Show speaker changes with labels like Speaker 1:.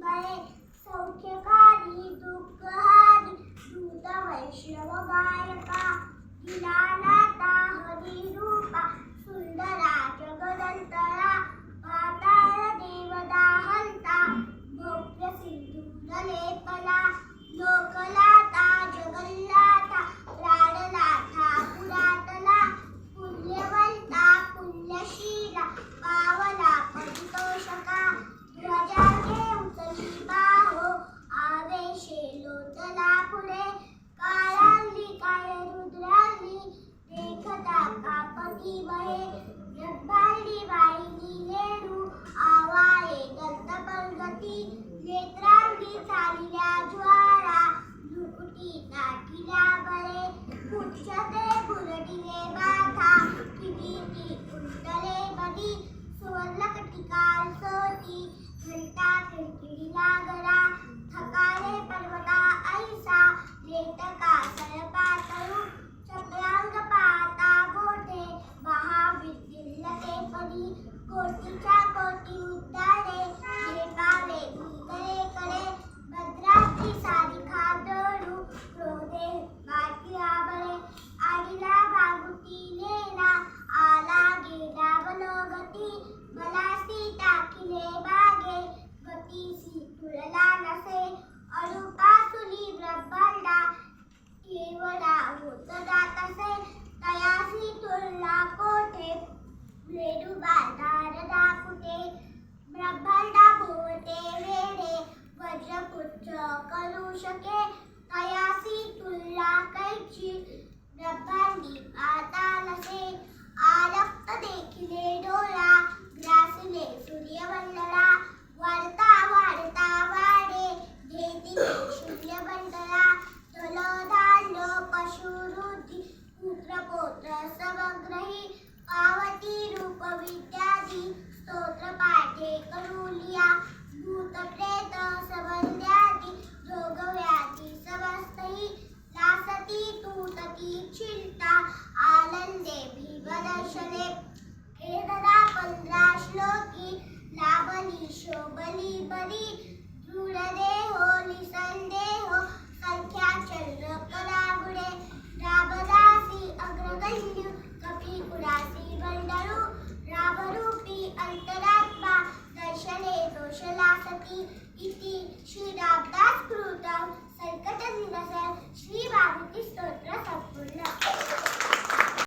Speaker 1: बळे सौख्यकारी दुःखहारी दूत वैष्णव गायका दिलानाथा हरी रूपा सुंदरा जगदंतरा पाताळ देवदा हंता भव्य सिंधू लेपला लोकलाता जगल्लाथा प्राणनाथा पुरातला पुण्यवंता पुण्यशीला पावला परितोषका ध्वजागे उचली बाहो आवेशे लोटला पुढे काळांली काय रुद्रांनी देखता कापती बहे ब्रह्मांडी वाहिनी लेणू आवाळे दत्त पर्वती नेत्रांनी चालिल्या ज्वाळा भ्रुकुटी नाटिल्या बळे उच्चते बुरटिले माथा किती उंटले बदी सुवर्णकटिका सोती घंटा खिळखिळीला गरा थकाले पर्वता ऐसा लेटका सरपातळू चपलांग पाता गोठे महाविद्युल्लते पदी कोटीच्या कोटी उद्दाने झेपावे भूतलेकडे भद्राद्री सारिखा दळू क्रोधे वाटिया बळे आडीला वागुती लेला आला गेला मनोगती मलासी टाकिले बागे गतीसी तुळला नसे अरूपा तुली ब्रह्मांडा केवळा होत जात असे तयासी तुळला कोठे वेडू बांधार दाकुटे ब्रह्मांडा भोवते वेडे वज्रपुच्छ करू शके तयासी तुळला कैची ब्रह्मांडी पाता नसे आरक्त देखिले डोळा ग्रासले सूर्यमंडळा वाढता वाढता वाढे घेतिले शून्य बंडळा जलधान्य पशुरुधी पुत्रपौत्र समग्रही पावती रूप विद्यादी स्तोत्र पाठे करुलिया भूत प्रेत सबंध्यादी रोगव्याधी समस्तही लासती तूतती चिंता आनंदे भीमदर्शने एतदा 15 श्लोकी लाभली शोभली बरी दृढदेहो निसंदेहो संख्या चंद्र करागुडे राबदासी अग्रगण्यू कपिकुरासी बंडळू रामरूपी अंतरात्मा दर्शने दोषलासती इति श्री